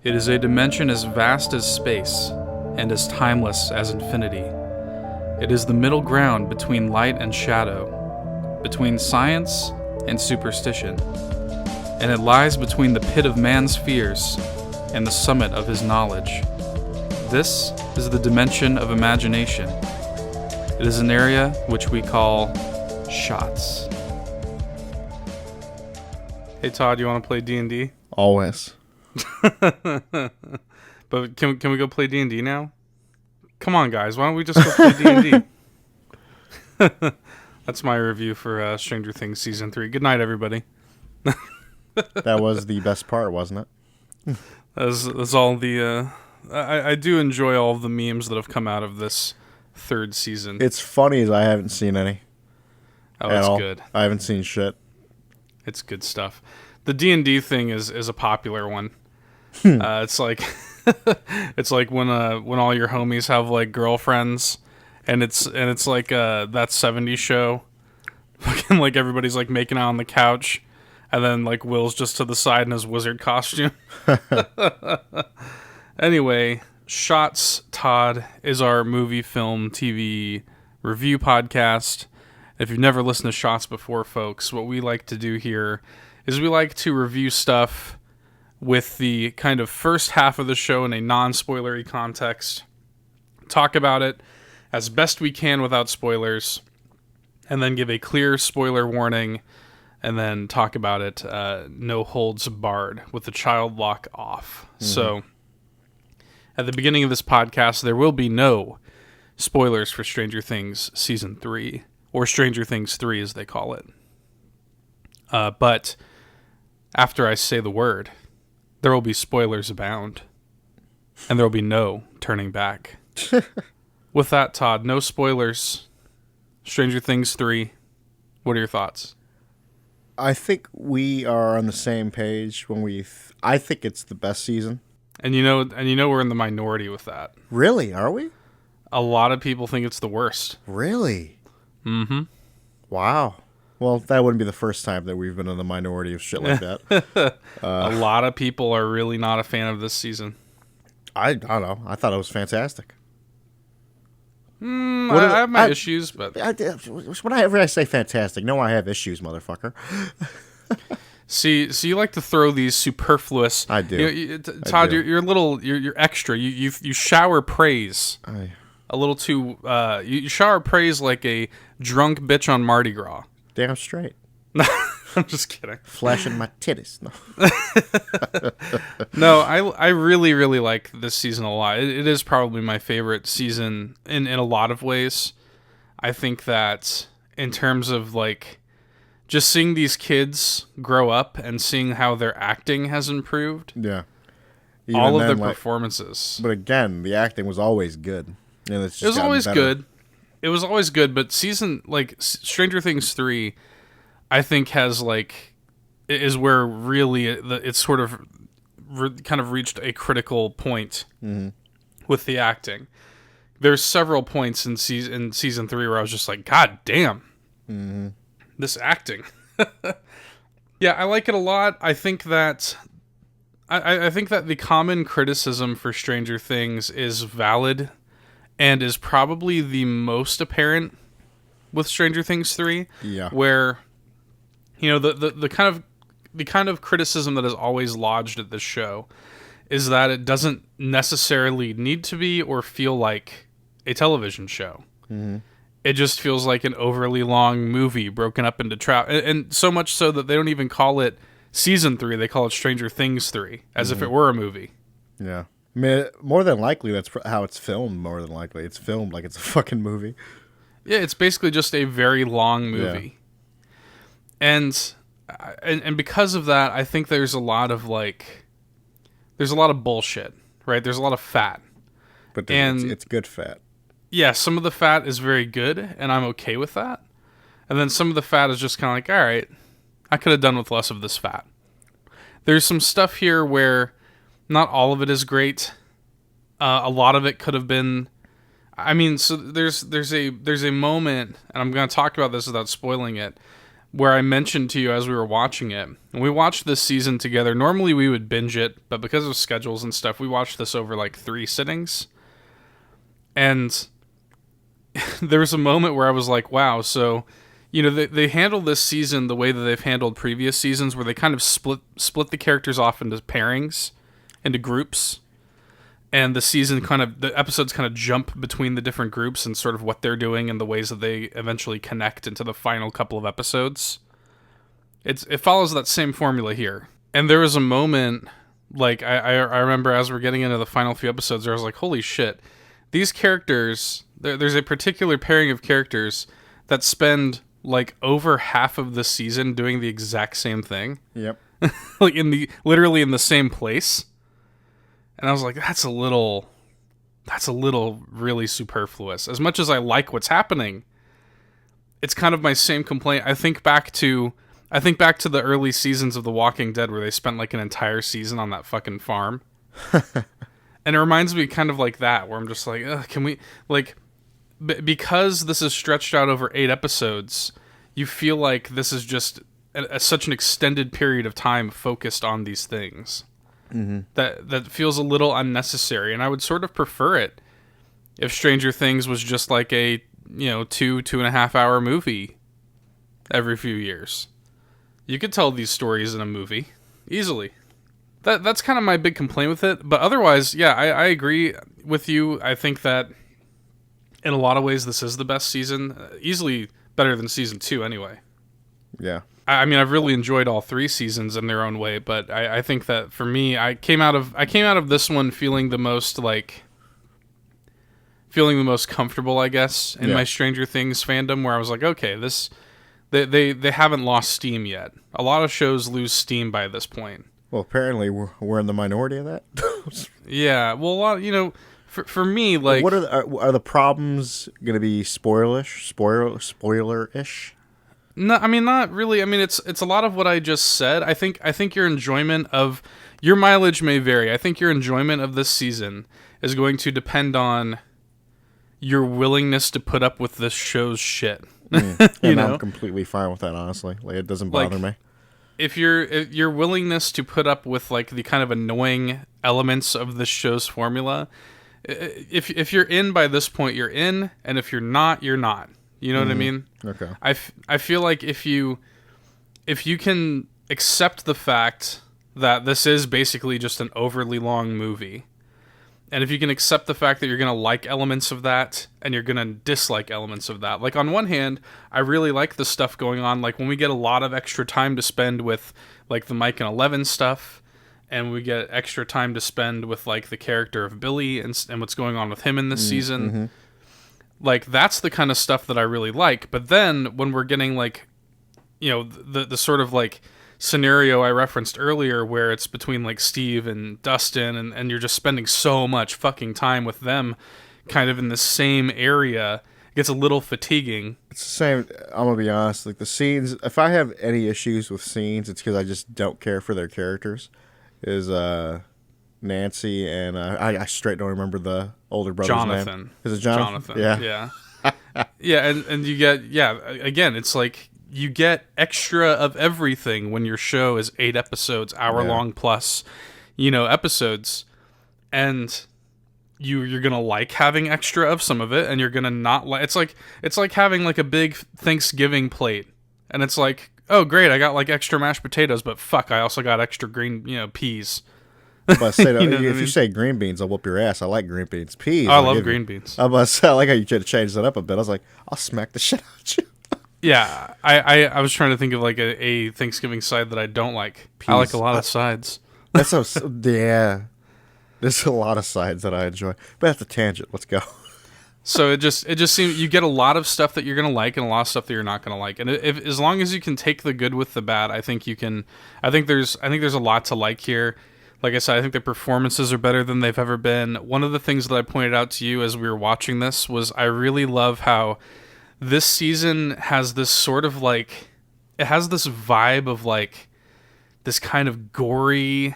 It is a dimension as vast as space and as timeless as infinity. It is the middle ground between light and shadow, between science and superstition, and it lies between the pit of man's fears and the summit of his knowledge. This is the dimension of imagination. It is an area which we call shots. Hey Todd, you want to play D&D? Always. But can we go play D&D now? Come on, guys. Why don't we just go play D&D? That's my review for Stranger Things Season 3. Good night, everybody. That was the best part, wasn't it? That's all the... I do enjoy all of the memes that have come out of this third season. It's funny as I haven't seen any. Oh, it's good. I haven't seen shit. It's good stuff. The D&D thing is a popular one. It's like it's like when all your homies have like girlfriends, and it's like that 70s show. Fucking like everybody's like making out on the couch, and then like Will's just to the side in his wizard costume. Anyway, Shots, Todd, is our movie, film, TV review podcast. If you've never listened to Shots before, folks, what we like to do here is we like to review stuff with the kind of first half of the show in a non-spoilery context, talk about it as best we can without spoilers, and then give a clear spoiler warning, and then talk about it no holds barred, with the child lock off. Mm-hmm. So, at the beginning of this podcast, there will be no spoilers for Stranger Things Season 3, or Stranger Things 3 as they call it. But after I say the word, there will be spoilers abound, and there will be no turning back. With that, Todd, no spoilers. Stranger Things 3. What are your thoughts? I think we are on the same page when I think it's the best season. And you know we're in the minority with that. Really? Are we? A lot of people think it's the worst. Really? Mm-hmm. Wow. Well, that wouldn't be the first time that we've been in the minority of shit like that. A lot of people are really not a fan of this season. I don't know. I thought it was fantastic. I have my issues, but... Whenever I say fantastic, no, I have issues, motherfucker. See, so you like to throw these superfluous... I do. Todd, you're a little... You're extra. You shower praise. A little too... you shower praise like a drunk bitch on Mardi Gras. Damn straight. I'm just kidding. Flashing my titties. No, I really, really like this season a lot. It is probably my favorite season in a lot of ways. I think that in terms of like just seeing these kids grow up and seeing how their acting has improved. Yeah. All of their performances. But again, the acting was always good. And it was always good. It was always good, but Stranger Things 3, I think is where really it's sort of kind of reached a critical point with the acting. There's several points in season 3 where I was just like, God damn, this acting. Yeah, I like it a lot. I think that I think that the common criticism for Stranger Things is valid. And is probably the most apparent with Stranger Things 3. Yeah. Where, the kind of criticism that is always lodged at this show is that it doesn't necessarily need to be or feel like a television show. Mm-hmm. It just feels like an overly long movie broken up into and so much so that they don't even call it Season 3. They call it Stranger Things 3, as if it were a movie. Yeah. I mean, more than likely, that's how it's filmed, more than likely. It's filmed like it's a fucking movie. Yeah, it's basically just a very long movie. Yeah. And because of that, I think there's a lot of bullshit, right? There's a lot of fat. But it's good fat. Yeah, some of the fat is very good, and I'm okay with that. And then some of the fat is just kind of like, all right, I could have done with less of this fat. There's some stuff here where... not all of it is great. A lot of it could have been. I mean, so there's a moment, and I'm going to talk about this without spoiling it. where I mentioned to you as we were watching it, and we watched this season together. Normally we would binge it, but because of schedules and stuff, we watched this over like 3 sittings. And there was a moment where I was like, wow, so, you know, they handled this season the way that they've handled previous seasons, where they kind of split the characters off into pairings, into groups. And the episodes kind of jump between the different groups and sort of what they're doing and the ways that they eventually connect into the final couple of episodes. It follows that same formula here. And there was a moment, like, I remember as we're getting into the final few episodes, where I was like, holy shit, these characters, there's a particular pairing of characters that spend, like, over half of the season doing the exact same thing. Yep. Like, literally in the same place. And I was like, that's a little really superfluous. As much as I like what's happening, it's kind of my same complaint. I think back to the early seasons of The Walking Dead, where they spent like an entire season on that fucking farm. And it reminds me kind of like that, where I'm just like, ugh, can we, like, because this is stretched out over 8 episodes, you feel like this is just such an extended period of time focused on these things. Mm-hmm. That feels a little unnecessary, and I would sort of prefer it if Stranger Things was just like a 2.5 hour movie every few years. You could tell these stories in a movie easily. That's kind of my big complaint with it. But otherwise, yeah, I agree with you. I think that in a lot of ways this is the best season, easily better than season 2 anyway. Yeah. I mean, I've really enjoyed all 3 seasons in their own way, but I think that for me, I came out of this one feeling the most comfortable, I guess, in my Stranger Things fandom, where I was like, okay, they haven't lost steam yet. A lot of shows lose steam by this point. Well, apparently we're in the minority of that. Yeah, well, a lot, for me, like, what are the problems going to be spoilerish? No, I mean, not really. I mean, it's a lot of what I just said. I think your enjoyment of your mileage may vary. I think your enjoyment of this season is going to depend on your willingness to put up with this show's shit. And I'm completely fine with that, honestly. Like, it doesn't bother me. If your willingness to put up with like the kind of annoying elements of this show's formula, if you're in by this point, you're in, and if you're not, you're not. You know what I mean? Okay. I feel like if you can accept the fact that this is basically just an overly long movie, and if you can accept the fact that you're going to like elements of that and you're going to dislike elements of that. Like, on one hand, I really like the stuff going on, like when we get a lot of extra time to spend with like the Mike and Eleven stuff, and we get extra time to spend with like the character of Billy and what's going on with him in this season. Mm-hmm. Like, that's the kind of stuff that I really like. But then when we're getting like, the sort of like scenario I referenced earlier, where it's between like Steve and Dustin, and you're just spending so much fucking time with them kind of in the same area, it gets a little fatiguing. It's the same. I'm gonna be honest, like the scenes, if I have any issues with scenes, it's because I just don't care for their characters. Is Nancy and I straight don't remember the older brother's Jonathan. name. Is it Jonathan? Yeah. Yeah, and you get, again, it's like you get extra of everything when your show is 8 episodes, hour-long plus, episodes, and you're gonna like having extra of some of it, and you're gonna not like. It's like having like a big Thanksgiving plate, and it's like, oh great, I got like extra mashed potatoes, but fuck, I also got extra green, peas. But if you say green beans, I'll whoop your ass. I like green beans. Peas. I love green beans. I like how you tried to change that up a bit. I was like, I'll smack the shit out of you. Yeah, I was trying to think of like a Thanksgiving side that I don't like. Peas. I like a lot of sides. That's yeah. There's a lot of sides that I enjoy. But that's a tangent. Let's go. So it just seems you get a lot of stuff that you're gonna like and a lot of stuff that you're not gonna like. And as long as you can take the good with the bad, I think you can. I think there's a lot to like here. Like I said, I think the performances are better than they've ever been. One of the things that I pointed out to you as we were watching this was I really love how this season has this sort of like, it has this vibe of like this kind of gory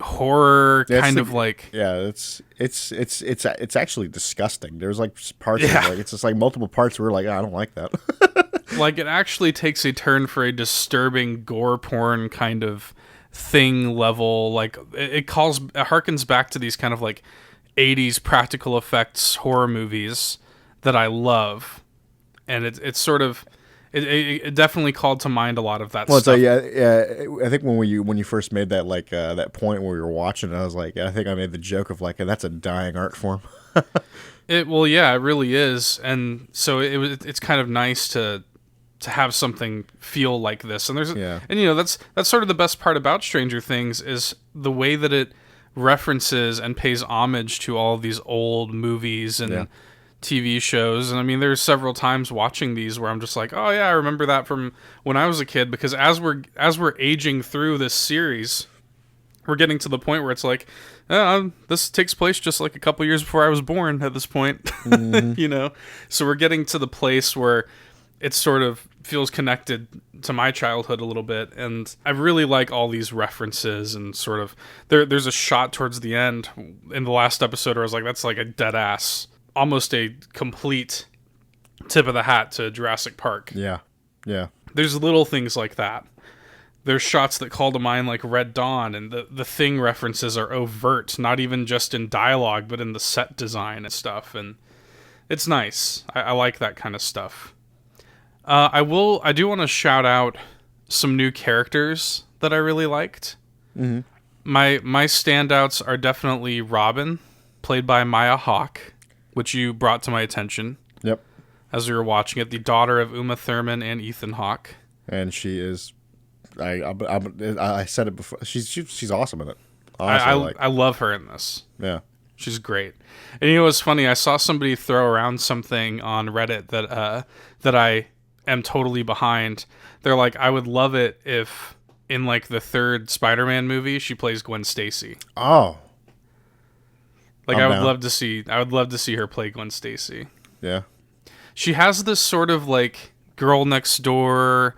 horror kind of like. Yeah, it's actually disgusting. There's like parts of it, like it's just like multiple parts where we're like, oh, I don't like that. Like, it actually takes a turn for a disturbing gore porn kind of thing level. Like, it harkens back to these kind of like 80s practical effects horror movies that I love. And it's sort of, it definitely called to mind a lot of that Well, stuff. so yeah. I think when you first made that that point where we were watching it, I was like, I think I made the joke of like, that's a dying art form. It really is, and so it's kind of nice to have something feel like this. And that's sort of the best part about Stranger Things is the way that it references and pays homage to all of these old movies and TV shows. And I mean, there's several times watching these where I'm just like, oh yeah, I remember that from when I was a kid. Because as we're aging through this series, we're getting to the point where it's like, this takes place just like a couple years before I was born at this point. Mm-hmm. So we're getting to the place where it sort of feels connected to my childhood a little bit. And I really like all these references, and sort of there's a shot towards the end in the last episode where I was like, that's like a dead ass, almost a complete tip of the hat to Jurassic Park. Yeah. There's little things like that. There's shots that call to mind like Red Dawn, and the Thing references are overt, not even just in dialogue, but in the set design and stuff. And it's nice. I like that kind of stuff. I do want to shout out some new characters that I really liked. Mm-hmm. My standouts are definitely Robin, played by Maya Hawke, which you brought to my attention. Yep. As we were watching it, the daughter of Uma Thurman and Ethan Hawke. And she is, I said it before. She's awesome in it. I love her in this. Yeah. She's great. And what's funny? I saw somebody throw around something on Reddit that I am totally behind. They're like, I would love it if in like the third Spider-Man movie she plays Gwen Stacy. Oh. Like, I would love to see her play Gwen Stacy. Yeah. She has this sort of like girl next door,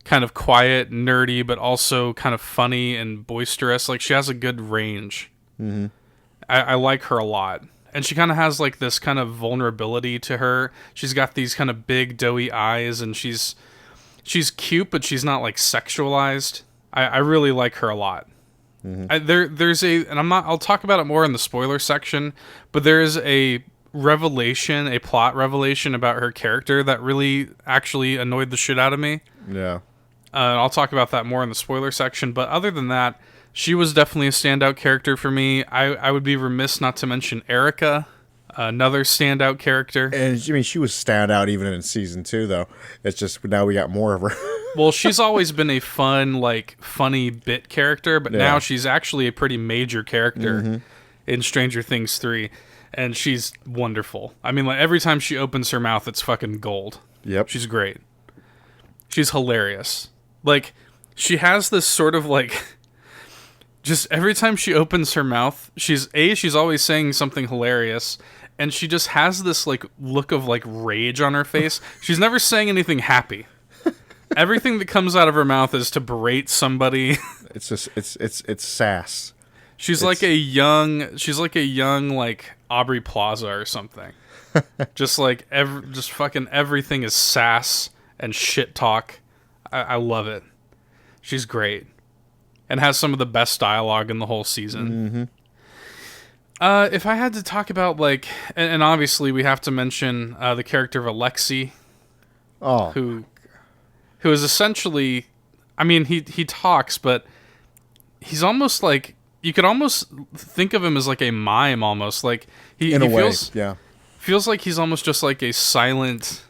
kind of quiet, nerdy, but also kind of funny and boisterous. Like, she has a good range. Mm-hmm. I like her a lot. And she kind of has like this kind of vulnerability to her. She's got these kind of big doughy eyes, and she's cute, but she's not like sexualized. I really like her a lot. Mm-hmm. I'll talk about it more in the spoiler section, but there is a plot revelation about her character that really actually annoyed the shit out of me. Yeah. I'll talk about that more in the spoiler section, but other than that, she was definitely a standout character for me. I would be remiss not to mention Erica, another standout character. And I mean, she was standout even in season 2, though. It's just now we got more of her. Well, she's always been a funny bit character, but now she's actually a pretty major character in Stranger Things 3, and she's wonderful. I mean, like, every time she opens her mouth, it's fucking gold. Yep. She's great. She's hilarious. Like, she has this sort of like, just every time she opens her mouth, she's always saying something hilarious, and she just has this like look of like rage on her face. She's never saying anything happy. Everything that comes out of her mouth is to berate somebody. It's just it's sass. She's like a young like Aubrey Plaza or something. Just fucking everything is sass and shit talk. I love it. She's great. And has some of the best dialogue in the whole season. Mm-hmm. If I had to talk about like, and obviously we have to mention the character of Alexei. Oh. Who is essentially, I mean, he talks, but he's almost like, you could almost think of him as like a mime almost. Like he feels like he's almost just like a silent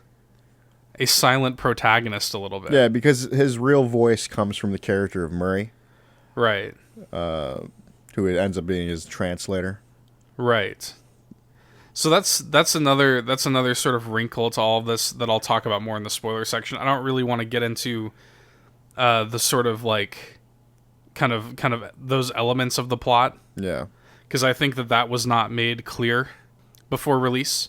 protagonist a little bit. Yeah, because his real voice comes from the character of Murray. Right. Who ends up being his translator. Right. So that's another sort of wrinkle to all of this that I'll talk about more in the spoiler section. I don't really want to get into the sort of like kind of those elements of the plot. Yeah. Because I think that was not made clear before release.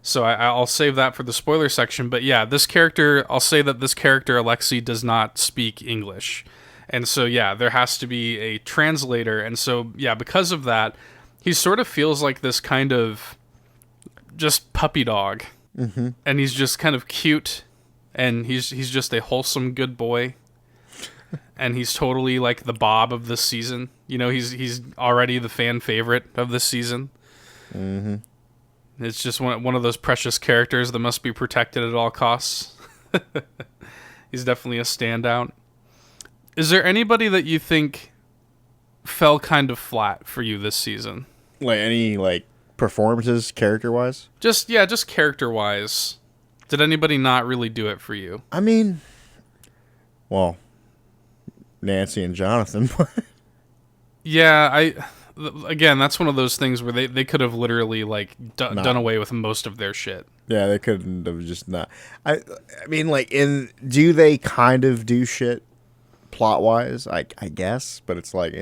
So I'll save that for the spoiler section. But yeah, I'll say that this character, Alexei, does not speak English. And so, yeah, there has to be a translator. And so, yeah, because of that, he sort of feels like this kind of just puppy dog. Mm-hmm. And he's just kind of cute and he's just a wholesome good boy. And he's totally like the Bob of this season. You know, he's already the fan favorite of this season. Mm-hmm. It's just one of those precious characters that must be protected at all costs. He's definitely a standout. Is there anybody that you think fell kind of flat for you this season? Like any like performances, character-wise? Just character-wise. Did anybody not really do it for you? I mean, well, Nancy and Jonathan. Yeah, again, that's one of those things where they could have literally like done away with most of their shit. Yeah, they couldn't have just not. I mean, like, do they kind of do shit plot-wise? I guess, but it's like,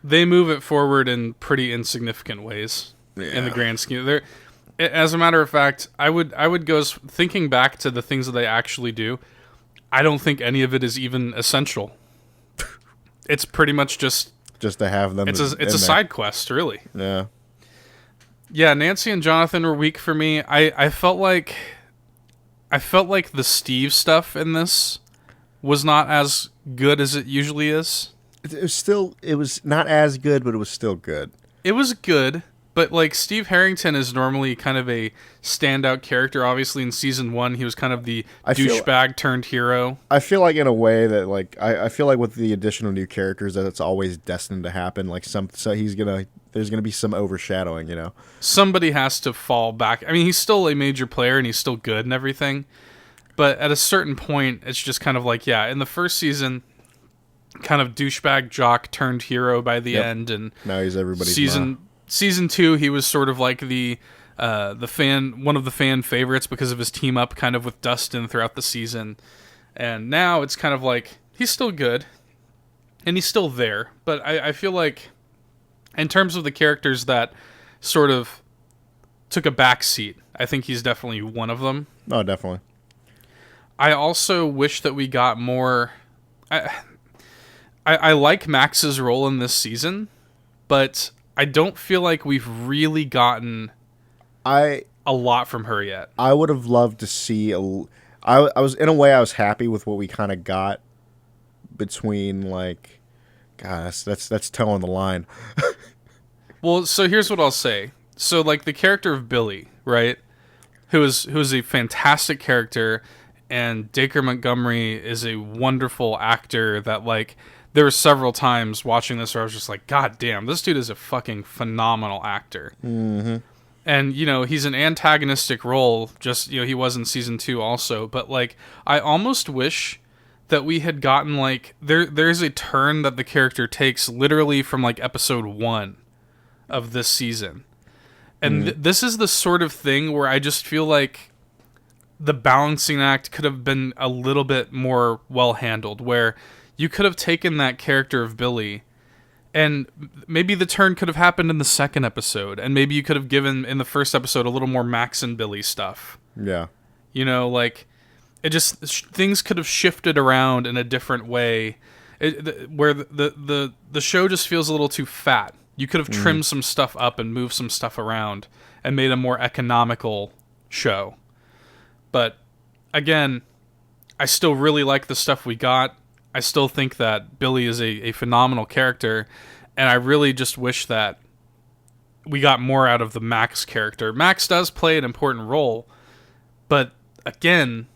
They move it forward in pretty insignificant ways in the grand scheme. As a matter of fact, I would go thinking back to the things that they actually do. I don't think any of it is even essential. It's pretty much just to have them. It's a side quest, really. Yeah. Yeah, Nancy and Jonathan were weak for me. I felt like the Steve stuff in this was not as good as it usually is. It was not as good, but it was still good. It was good, but like Steve Harrington is normally kind of a standout character. Obviously, in season 1, he was kind of the douchebag turned hero. I feel like in a way that like I feel like with the additional new characters that it's always destined to happen. Like there's gonna be some overshadowing. You know, somebody has to fall back. I mean, he's still a major player and he's still good and everything, but at a certain point, it's just kind of like, yeah, in the first season, kind of douchebag jock turned hero by the end, and now he's everybody's season 2, he was sort of like one of the fan favorites because of his team up kind of with Dustin throughout the season. And now it's kind of like he's still good and he's still there, but I feel like in terms of the characters that sort of took a back seat, I think he's definitely one of them. Oh, definitely. I also wish that we got more. I like Max's role in this season, but I don't feel like we've really gotten a lot from her yet. I would have loved to see I was in a way I was happy with what we kind of got between like, gosh, that's towing the line. Well, so here's what I'll say. So like the character of Billy, right? Who is a fantastic character, and Dacre Montgomery is a wonderful actor that like. There were several times watching this where I was just like, God damn, this dude is a fucking phenomenal actor. Mm-hmm. And, you know, he's an antagonistic role, just, you know, he was in season 2 also. But, like, I almost wish that we had gotten, like, there's a turn that the character takes literally from, like, episode 1 of this season. And this is the sort of thing where I just feel like the balancing act could have been a little bit more well-handled, where you could have taken that character of Billy, and maybe the turn could have happened in the second episode, and maybe you could have given in the first episode a little more Max and Billy stuff. Yeah. You know, like, it just, things could have shifted around in a different way, where the show just feels a little too fat. You could have trimmed some stuff up and moved some stuff around and made a more economical show. But, again, I still really like the stuff we got. I still think that Billy is a phenomenal character, and I really just wish that we got more out of the Max character. Max does play an important role, but again,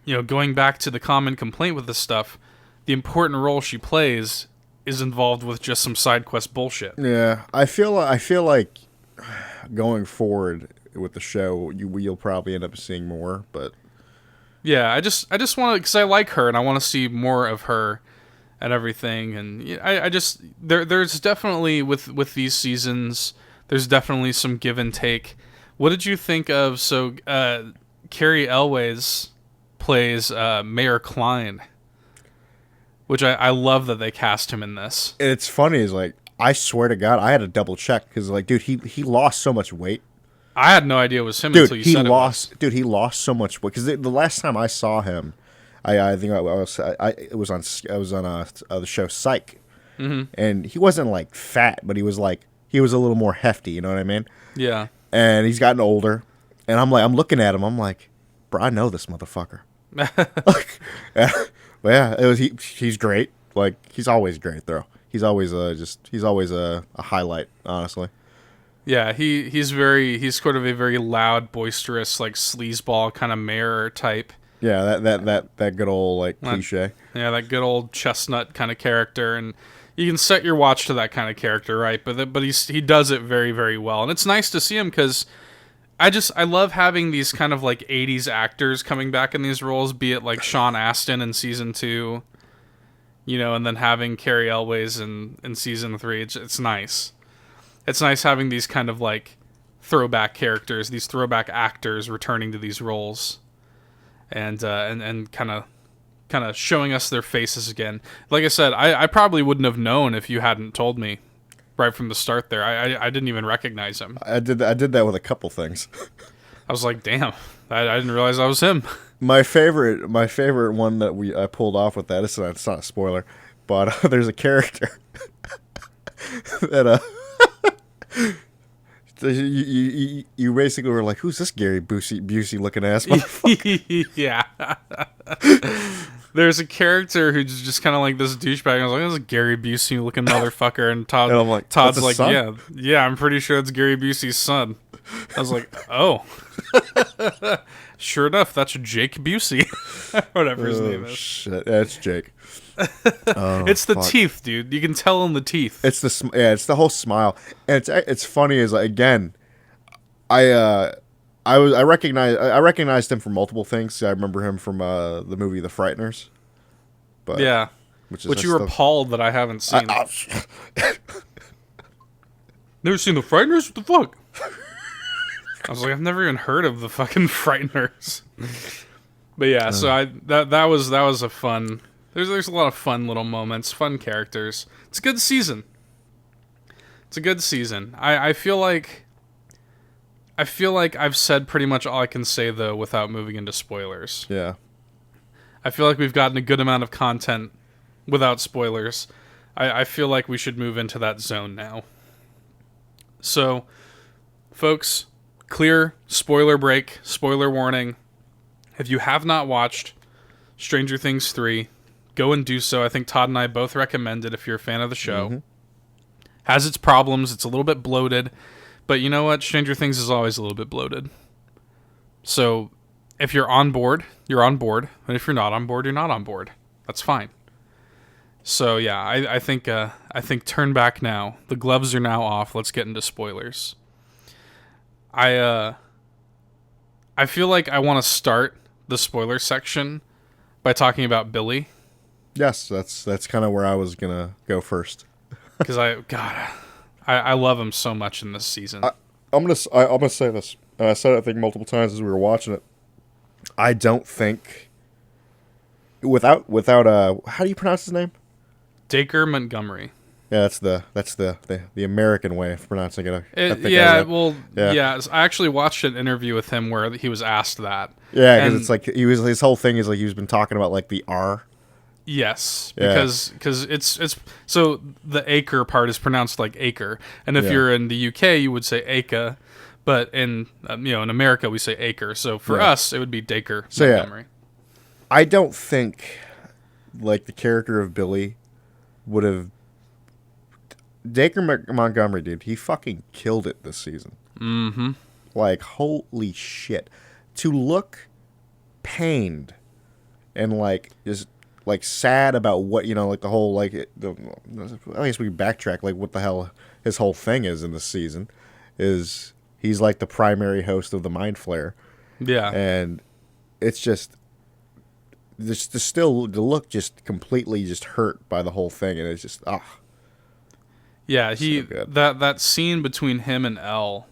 you know, going back to the common complaint with this stuff, the important role she plays is involved with just some side quest bullshit. Yeah, I feel like going forward with the show, you'll probably end up seeing more, but. Yeah, I just want to, because I like her and I want to see more of her and everything. And I just there's definitely with these seasons, there's definitely some give and take. What did you think of? So Carrie Elways plays Mayor Klein, which I love that they cast him in this. And it's funny, is like, I swear to God, I had to double check because like, dude, he lost so much weight. I had no idea it was him until you said it was. Dude, he lost so much weight because the last time I saw him, I think I was on the show Psych, and he wasn't like fat, but he was a little more hefty. You know what I mean? Yeah. And he's gotten older, and I'm looking at him, I'm like, bro, I know this motherfucker. Like, yeah, but yeah, it was he's great. Like he's always great though. He's always a highlight, honestly. Yeah, he's sort of a very loud, boisterous, like sleazeball kind of mayor type. Yeah, that good old like cliche. Yeah, that good old chestnut kind of character, and you can set your watch to that kind of character, right? But he does it very, very well, and it's nice to see him because I love having these kind of like '80s actors coming back in these roles, be it like Sean Astin in season 2, and then having Carrie Elways in season 3. It's nice. It's nice having these kind of like throwback characters, these throwback actors returning to these roles, and kind of showing us their faces again. Like I said, I probably wouldn't have known if you hadn't told me right from the start. There, I didn't even recognize him. I did that with a couple things. I was like, damn, I didn't realize that was him. My favorite one that I pulled off with that. It's not a spoiler, but there's a character that you basically were like, who's this Gary Busey looking ass motherfucker? Yeah. There's a character who's just kind of like this douchebag. I was like, this is a Gary Busey looking motherfucker, and Todd's like, yeah, I'm pretty sure it's Gary Busey's son. I was like, oh. Sure enough, that's Jake Busey. Whatever his name is. Shit, that's Jake. It's the teeth, dude. You can tell in the teeth. It's the whole smile. And it's funny as again, I recognized him from multiple things. I remember him from the movie The Frighteners. But yeah, which you were appalled that I haven't seen. Never seen The Frighteners? What the fuck? I was like, I've never even heard of the fucking Frighteners. But yeah, so that was a fun. There's a lot of fun little moments, fun characters. It's a good season. I feel like I've said pretty much all I can say though without moving into spoilers. Yeah. I feel like we've gotten a good amount of content without spoilers. I feel like we should move into that zone now. So, folks, clear spoiler break, spoiler warning. If you have not watched Stranger Things 3, go and do so. I think Todd and I both recommend it if you're a fan of the show. Mm-hmm. Has its problems. It's a little bit bloated. But you know what? Stranger Things is always a little bit bloated. So if you're on board, you're on board. And if you're not on board, you're not on board. That's fine. So yeah, I think turn back now. The gloves are now off. Let's get into spoilers. I feel like I want to start the spoiler section by talking about Billy. Yes, that's kind of where I was gonna go first. Because I love him so much in this season. I'm gonna say this. And I said it I think multiple times as we were watching it. I don't think without how do you pronounce his name? Dacre Montgomery. Yeah, that's the American way of pronouncing it. I actually watched an interview with him where he was asked that. Yeah, because it's like his whole thing is like he's been talking about like the R. Yes, because it's so the acre part is pronounced like acre, and if you're in the UK you would say acre, but in in America we say acre. So for us it would be Dacre Montgomery. I don't think like the character of Billy would have. Dacre Montgomery, dude, he fucking killed it this season. Mm-hmm. Like, holy shit. To look pained and, like, just, like, sad about what, like, the whole, like, I guess we can backtrack, like, what the hell his whole thing is in this season, is he's, like, the primary host of the Mind Flayer. Yeah. And it's just to look just completely just hurt by the whole thing, and it's just, Yeah, that scene between him and Elle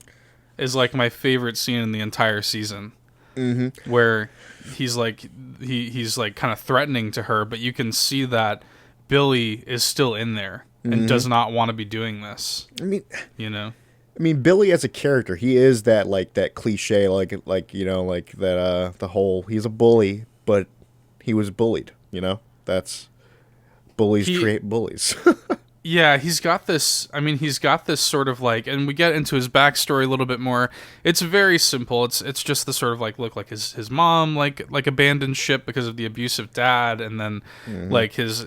is like my favorite scene in the entire season. Mm-hmm. Where he's like he's like kind of threatening to her, but you can see that Billy is still in there and does not want to be doing this. I mean, Billy as a character, he is that like that cliche like that the whole he's a bully, but he was bullied, That's bullies create bullies. Yeah, he's got this. I mean, he's got this sort of like, and we get into his backstory a little bit more. It's very simple. It's just the sort of like look like his mom like abandoned ship because of the abusive dad, and then like his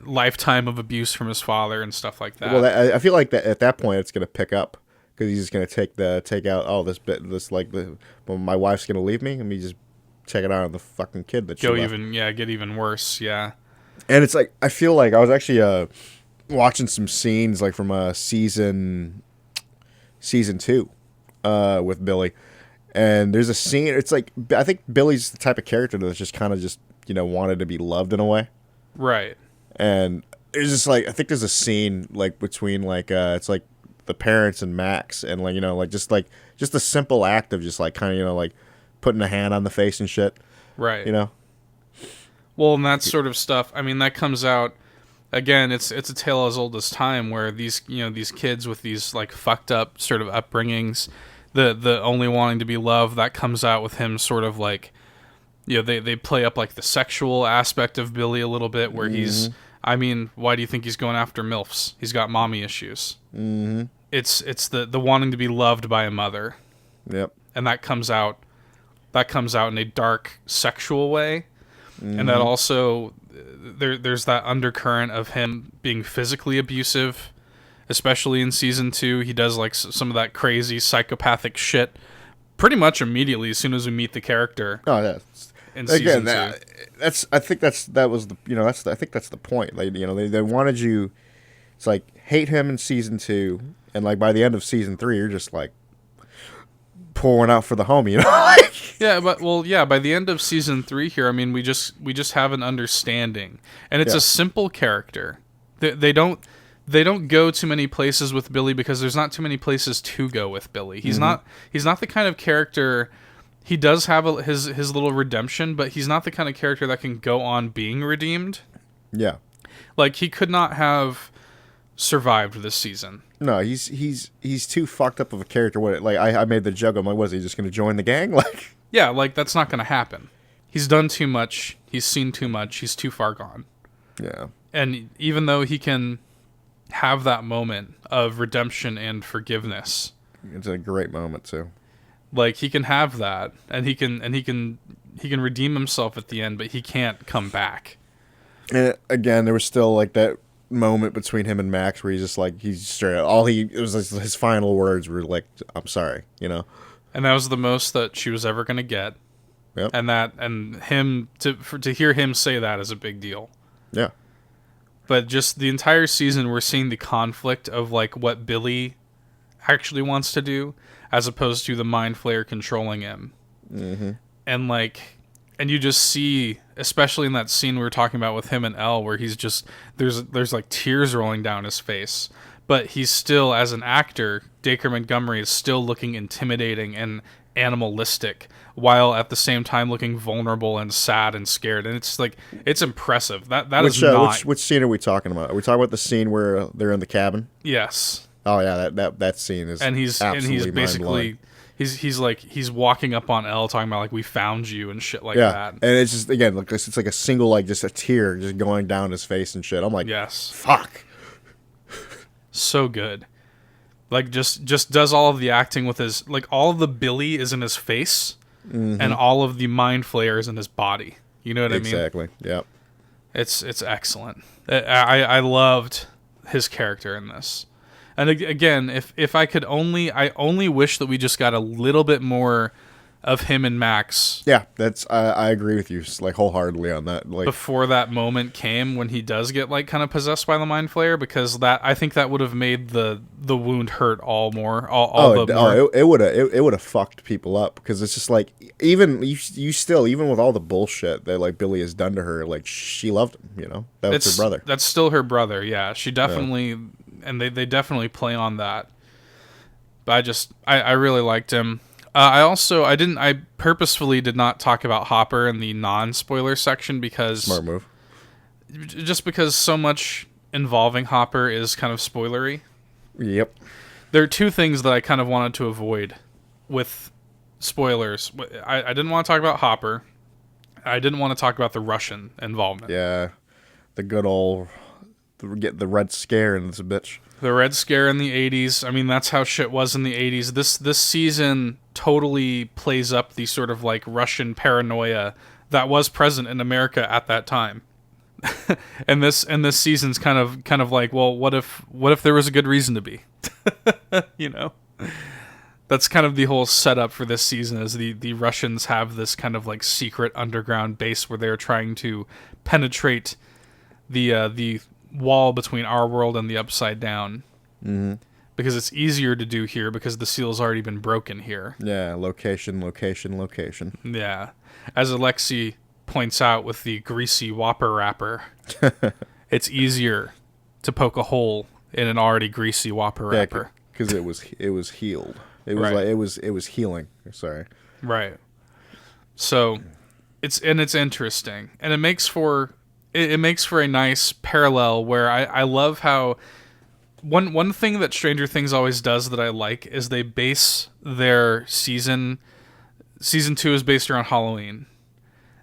lifetime of abuse from his father and stuff like that. Well, I feel like that at that point it's gonna pick up because he's just gonna take out well, my wife's gonna leave me. Let me just check it out on the fucking kid that she left. Get even worse. Yeah, And it's like I feel like I was actually watching some scenes like from season 2 with Billy, and there's a scene. It's like I think Billy's the type of character that's just kind of just wanted to be loved in a way, right. and it's just like I think there's a scene like between like it's like the parents and Max, and like like just a simple act of just like kind of like putting a hand on the face and shit, Right. you know. Well, and that sort of stuff. I mean, that comes out again. It's a tale as old as time, where these these kids with these like fucked up sort of upbringings, the only wanting to be loved, that comes out with him sort of like, they play up like the sexual aspect of Billy a little bit, where he's. I mean, why do you think he's going after MILFs? He's got mommy issues. Mm-hmm. It's the wanting to be loved by a mother. Yep. And that comes out in a dark sexual way. And that also there's that undercurrent of him being physically abusive, especially in season 2. He does like some of that crazy psychopathic shit pretty much immediately as soon as we meet the character. Oh yeah. In season 2. I think that's the point. Like they wanted you. It's like hate him in season 2, and like by the end of season 3, you're just like pouring out for the homie. Yeah, by the end of season 3 here, I mean, we just have an understanding, and it's a simple character. They don't go too many places with Billy because there's not too many places to go with Billy. He's not the kind of character. He does have his little redemption, but he's not the kind of character that can go on being redeemed. Yeah. Like, he could not have survived this season. No, he's too fucked up of a character. What like I made the joke. I'm like, was he just going to join the gang? Like, yeah, like that's not going to happen. He's done too much. He's seen too much. He's too far gone. Yeah. And even though he can have that moment of redemption and forgiveness, it's a great moment too. Like, he can have that, and he can redeem himself at the end, but he can't come back. And again, there was still like that moment between him and Max where he's straight out. It was his final words were like, "I'm sorry," And that was the most that she was ever going to get. Yep. And him to hear him say that is a big deal. Yeah. But just the entire season, we're seeing the conflict of like what Billy actually wants to do, as opposed to the Mind Flayer controlling him. Mm-hmm. And you just see, especially in that scene we were talking about with him and Elle, where he's just there's like tears rolling down his face, but he's still, as an actor, Dacre Montgomery is still looking intimidating and animalistic, while at the same time looking vulnerable and sad and scared. And it's like, it's impressive. Which scene are we talking about? Are we talking about the scene where they're in the cabin? Yes. Oh yeah, that scene is he's basically he's walking up on Elle talking about like, we found you and shit like that. And it's just, again, like it's like a single, like just a tear just going down his face and shit. I'm like, yes, fuck. So good. Like just does all of the acting with his, like, all of the Billy is in his face, and all of the Mind Flayer is in his body. You know what I mean? Exactly. Yep. It's excellent. I loved his character in this. And again, if I could I only wish that we just got a little bit more of him and Max. Yeah, I agree with you like wholeheartedly on that. Like, before that moment came when he does get like kind of possessed by the Mind Flayer, because I think that would have made the wound hurt all more. It would have fucked people up, because it's just like, even you still, even with all the bullshit that like Billy has done to her, like, she loved him. That was her brother. That's still her brother. Yeah, she definitely. And they definitely play on that. But I really liked him. I purposefully did not talk about Hopper in the non-spoiler section, because... Smart move. Just because so much involving Hopper is kind of spoilery. Yep. There are two things that I kind of wanted to avoid with spoilers. I didn't want to talk about Hopper. I didn't want to talk about the Russian involvement. Yeah. The good old Get the Red Scare in this bitch. The Red Scare in the 80s. I mean, that's how shit was in the 80s. This season totally plays up the sort of like Russian paranoia that was present in America at that time. and this season's kind of like, well, what if there was a good reason to be? You know? That's kind of the whole setup for this season, is the Russians have this kind of like secret underground base where they're trying to penetrate the wall between our world and the Upside Down. Mm-hmm. Because it's easier to do here because the seal's already been broken here. Yeah, location. Yeah. As Alexi points out with the greasy Whopper wrapper, it's easier to poke a hole in an already greasy Whopper wrapper. Because it was healed. It was right. like it was healing. Sorry. Right. So it's interesting, and it makes for a nice parallel where I love how one thing that Stranger Things always does that I like is they base their season 2 is based around Halloween.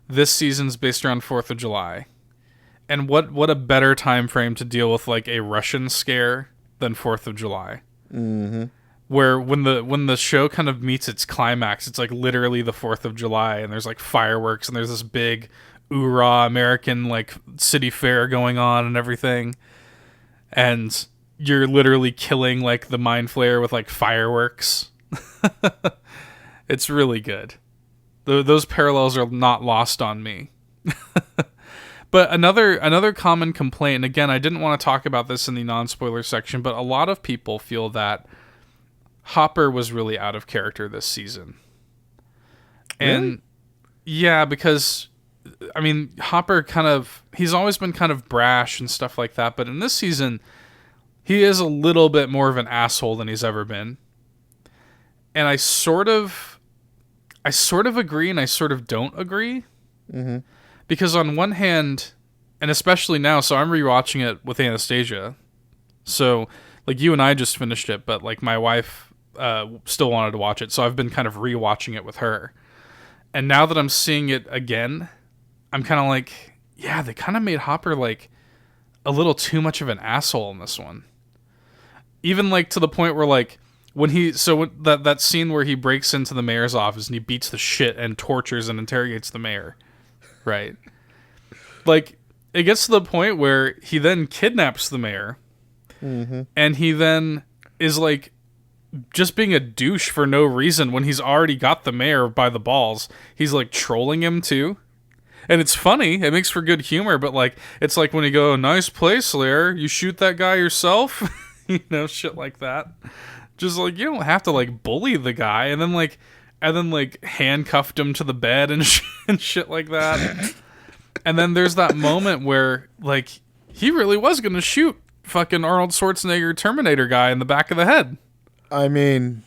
This season's based around 4th of July. And what a better time frame to deal with like a Russian scare than 4th of July. Mm-hmm. Where when the show kind of meets its climax, it's like literally the 4th of July, and there's like fireworks, and there's this big oorah American like city fair going on and everything, and you're literally killing like the Mind Flayer with like fireworks. It's really good. Those parallels are not lost on me. But another common complaint, and again, I didn't want to talk about this in the non-spoiler section, but a lot of people feel that Hopper was really out of character this season. And really? Yeah, because I mean, Hopper he's always been kind of brash and stuff like that, but in this season he is a little bit more of an asshole than he's ever been. And I sort of agree and I sort of don't agree. Mm-hmm. Because on one hand, and especially now, so I'm rewatching it with Anastasia. So like you and I just finished it, but like my wife still wanted to watch it, so I've been kind of rewatching it with her. And now that I'm seeing it again, I'm kind of like, yeah, they kind of made Hopper like a little too much of an asshole in this one. Even like to the point where like that scene where he breaks into the mayor's office and he beats the shit and tortures and interrogates the mayor, right? Like it gets to the point where he then kidnaps the mayor. Mm-hmm. And he then is like just being a douche for no reason when he's already got the mayor by the balls. He's like trolling him too. And it's funny. It makes for good humor. But like, it's like when you go, nice place there, you shoot that guy yourself. You know, shit like that. Just like, you don't have to like bully the guy. And then like handcuffed him to the bed and shit like that. And then there's that moment where like he really was going to shoot fucking Arnold Schwarzenegger Terminator guy in the back of the head. I mean,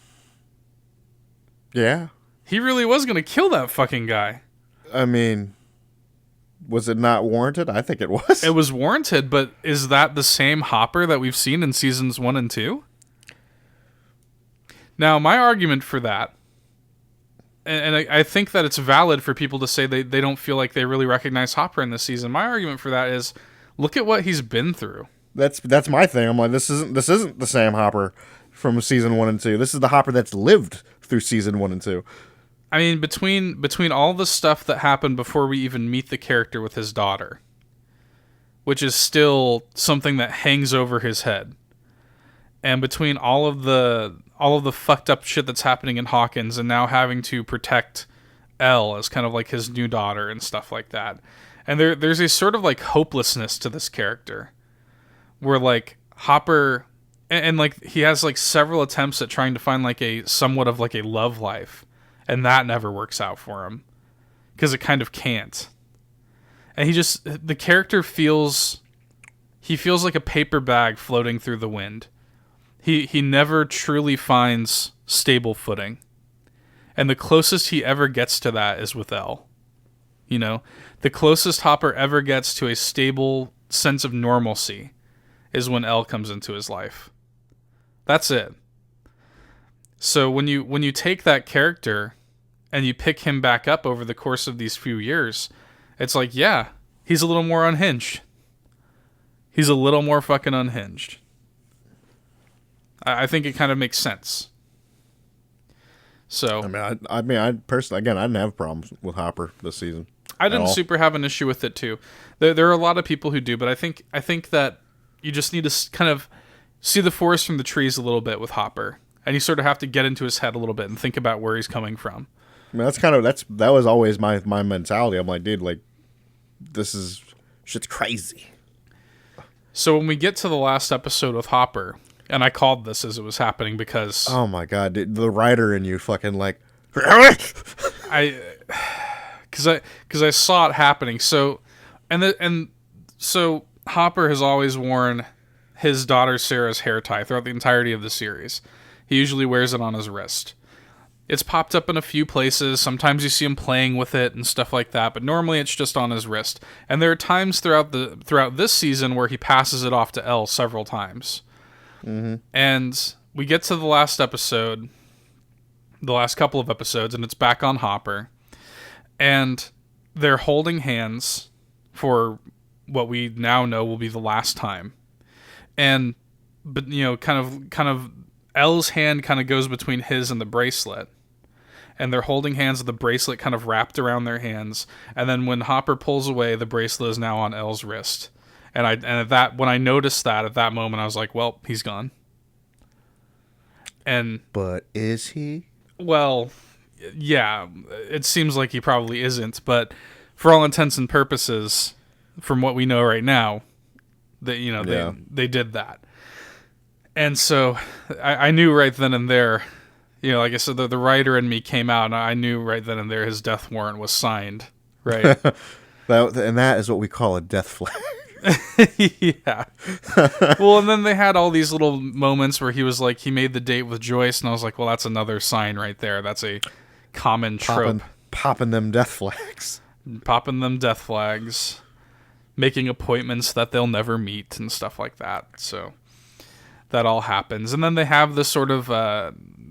yeah. He really was going to kill that fucking guy. I mean, was it not warranted? I think it was. It was warranted, but is that the same Hopper that we've seen in seasons 1 and 2? Now, my argument for that, and I think that it's valid for people to say they don't feel like they really recognize Hopper in this season. My argument for that is, look at what he's been through. That's my thing. I'm like, this isn't the Sam Hopper from season 1 and 2. This is the Hopper that's lived through season 1 and 2. I mean, between all the stuff that happened before we even meet the character with his daughter, which is still something that hangs over his head, and between all of the fucked up shit that's happening in Hawkins, and now having to protect Elle as kind of like his new daughter and stuff like that, and there's a sort of like hopelessness to this character, where like Hopper, and like he has like several attempts at trying to find like a somewhat of like a love life, and that never works out for him because it kind of can't. And the character feels like a paper bag floating through the wind. He never truly finds stable footing, and the closest he ever gets to that is with Elle. You know, the closest Hopper ever gets to a stable sense of normalcy is when Elle comes into his life. That's it. So when you take that character and you pick him back up over the course of these few years, it's like, yeah, he's a little more unhinged. He's a little more fucking unhinged. I think it kind of makes sense. So I mean, I personally, again, I didn't have problems with Hopper this season. I didn't super have an issue with it too. There are a lot of people who do, but I think that you just need to kind of see the forest from the trees a little bit with Hopper, and you sort of have to get into his head a little bit and think about where he's coming from. I mean, that was always my mentality. I'm like, dude, like, shit's crazy. So when we get to the last episode with Hopper, and I called this as it was happening because... Oh my god, dude, the writer in you fucking like... Because I saw it happening. So, so Hopper has always worn his daughter Sarah's hair tie throughout the entirety of the series. He usually wears it on his wrist. It's popped up in a few places. Sometimes you see him playing with it and stuff like that, but normally it's just on his wrist. And there are times throughout this season where he passes it off to Elle several times. Mm-hmm. And we get to the last episode, the last couple of episodes, and it's back on Hopper. And they're holding hands for what we now know will be the last time. But kind of Elle's hand kind of goes between his and the bracelet. And they're holding hands with the bracelet kind of wrapped around their hands. And then when Hopper pulls away, the bracelet is now on Elle's wrist. When I noticed that at that moment, I was like, well, he's gone. But is he? Well, yeah, it seems like he probably isn't, but for all intents and purposes, from what we know right now, that they did that. And so I knew right then and there, like I said, the writer in me came out, and I knew right then and there his death warrant was signed, right? that is what we call a death flag. Yeah. Well, and then they had all these little moments where he was like, he made the date with Joyce, and I was like, well, that's another sign right there. That's a common trope. Popping them death flags. Popping them death flags. Making appointments that they'll never meet and stuff like that. So that all happens. And then they have this sort of,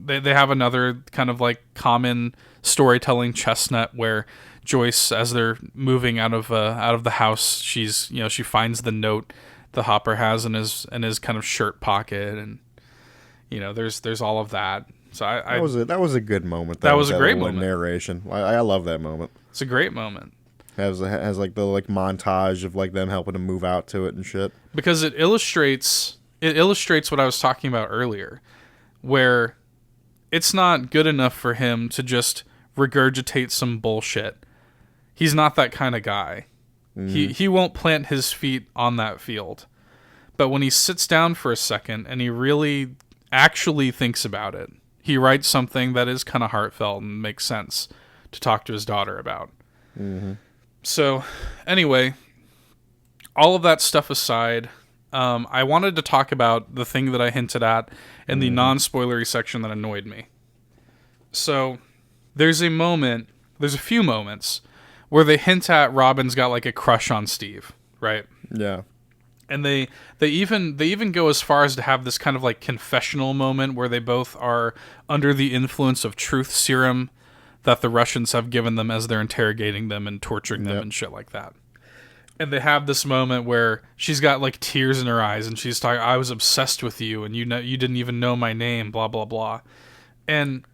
they have another kind of like common storytelling chestnut where Joyce, as they're moving out of the house, she finds the note the Hopper has in his kind of shirt pocket, and there's all of that. So that was a good moment. That was a great moment. Narration. I love that moment. It's a great moment. Has like the montage of like them helping him move out to it and shit. Because it illustrates what I was talking about earlier, where it's not good enough for him to just regurgitate some bullshit. He's not that kind of guy. He won't plant his feet on that field. But when he sits down for a second and he really actually thinks about it, he writes something that is kind of heartfelt and makes sense to talk to his daughter about. Mm-hmm. So, anyway, all of that stuff aside, I wanted to talk about the thing that I hinted at in the non-spoilery section that annoyed me. So, there's a few moments where they hint at Robin's got like a crush on Steve, right? Yeah. And they even go as far as to have this kind of like confessional moment where they both are under the influence of truth serum that the Russians have given them as they're interrogating them and torturing them and shit like that. And they have this moment where she's got like tears in her eyes and she's talking, I was obsessed with you and you didn't even know my name, blah, blah, blah. And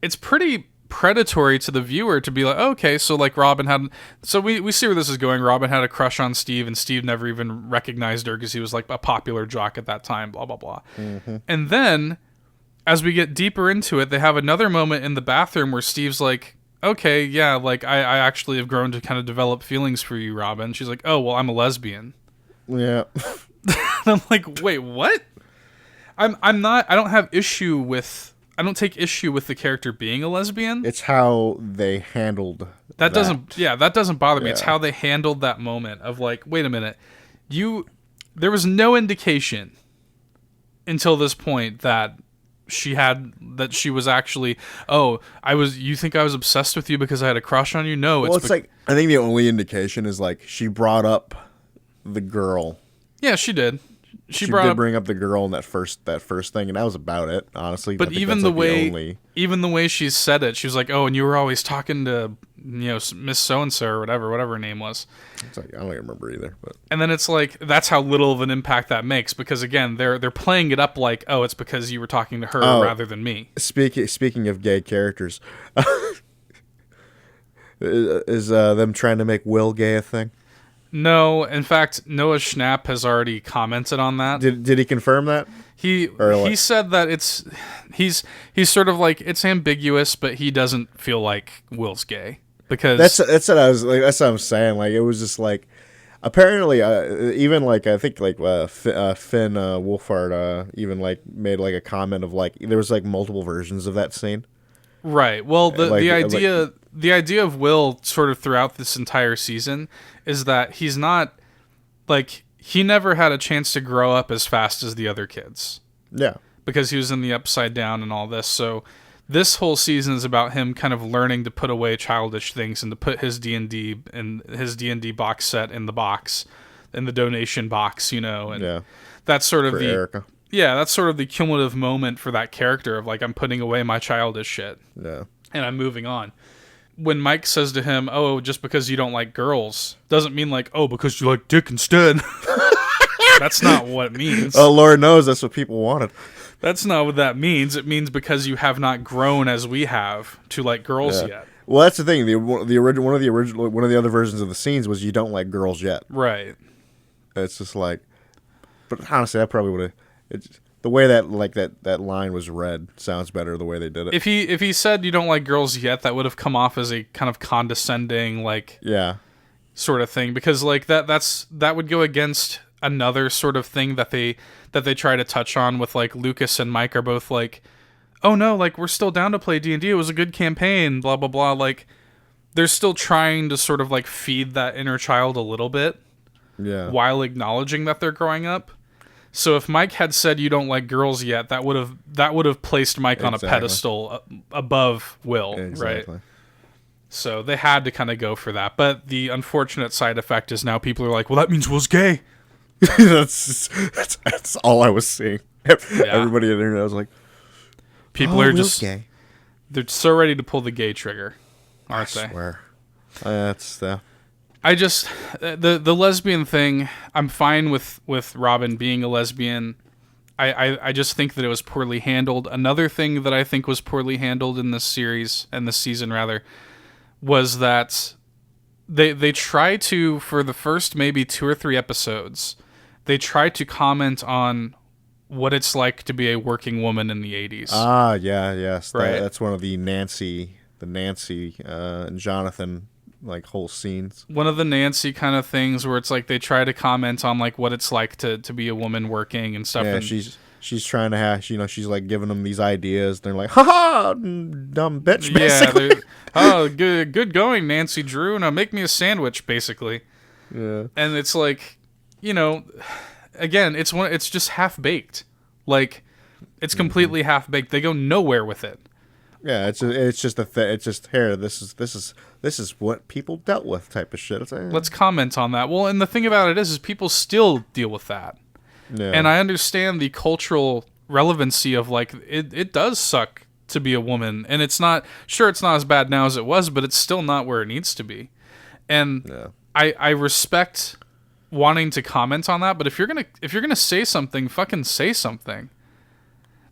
it's pretty predatory to the viewer to be like, okay, so like Robin had, so we see where this is going. Robin had a crush on Steve and Steve never even recognized her because he was like a popular jock at that time, blah, blah, blah. Mm-hmm. And then as we get deeper into it, they have another moment in the bathroom where Steve's like, okay, yeah, like I actually have grown to kind of develop feelings for you, Robin. She's like, oh, well, I'm a lesbian. Yeah. I'm like, wait, what? I don't take issue with the character being a lesbian. It's how they handled that. That doesn't bother me. It's how they handled that moment of like, wait a minute, there was no indication until this point that she was actually, you think I was obsessed with you because I had a crush on you? No, it's like, I think the only indication is like she brought up the girl. Yeah, she did. She did bring up the girl in that first thing, and that was about it, honestly. But even the way she said it, she was like, "Oh, and you were always talking to Miss So-and-so or whatever her name was. It's like, I don't even remember either. But And then it's like, that's how little of an impact that makes, because again, they're playing it up like, oh, it's because you were talking to her rather than me. Speaking of gay characters, is them trying to make Will gay a thing? No, in fact, Noah Schnapp has already commented on that. Did he confirm that? He said that he's sort of like, it's ambiguous, but he doesn't feel like Will's gay, because that's what I was like. That's what I'm saying. Like, it was just like, apparently, even like, I think like Finn Wolfhard even like made like a comment of like, there was like multiple versions of that scene. Right. Well, the idea of Will sort of throughout this entire season is that he's not like, he never had a chance to grow up as fast as the other kids. Yeah. Because he was in the Upside Down and all this. So this whole season is about him kind of learning to put away childish things and to put his D&D and his D&D box set in the donation box, and that's sort of for Erica. Yeah, that's sort of the cumulative moment for that character of like, I'm putting away my childish shit. Yeah. And I'm moving on. When Mike says to him, oh, just because you don't like girls, doesn't mean like, oh, because you like dick instead. That's not what it means. Oh, Lord knows that's what people wanted. That's not what that means. It means because you have not grown as we have to like girls yet. Well, that's the thing. One of the other versions of the scenes was you don't like girls yet. Right. It's just like, but honestly, I probably would have. The way that line was read sounds better the way they did it. If he said you don't like girls yet, that would have come off as a kind of condescending sort of thing, because like that would go against another sort of thing that they try to touch on with like Lucas and Mike are both like, oh no, like we're still down to play D&D. It was a good campaign, blah blah blah. Like they're still trying to sort of like feed that inner child a little bit, while acknowledging that they're growing up. So if Mike had said you don't like girls yet, that would have placed Mike on a pedestal above Will, right? So they had to kind of go for that. But the unfortunate side effect is now people are like, well, that means Will's gay. that's all I was seeing. Everybody on the internet was like, people are Will's just gay. They're so ready to pull the gay trigger, aren't they? I swear. That's I just the lesbian thing, I'm fine with Robin being a lesbian. I just think that it was poorly handled. Another thing that I think was poorly handled in this series, and this season rather, was that they try to, for the first maybe 2 or 3 episodes, they try to comment on what it's like to be a working woman in the 80s. Yes. Right. That's one of the Nancy and Jonathan like whole scenes. One of the Nancy kind of things where it's like they try to comment on like what it's like to be a woman working and stuff. Yeah, and she's trying to have, she's like giving them these ideas. They're like, ha, dumb bitch, basically. Yeah, oh, good going, Nancy Drew. Now make me a sandwich, basically. Yeah. And it's like, again, it's just half baked. Like, it's completely half baked. They go nowhere with it. Yeah, it's just here. This is what people dealt with, type of shit. It's like, let's comment on that. Well, and the thing about it is people still deal with that. Yeah. And I understand the cultural relevancy of like it does suck to be a woman, and it's not as bad now as it was, but it's still not where it needs to be. And I respect wanting to comment on that, but if you're gonna say something, fucking say something.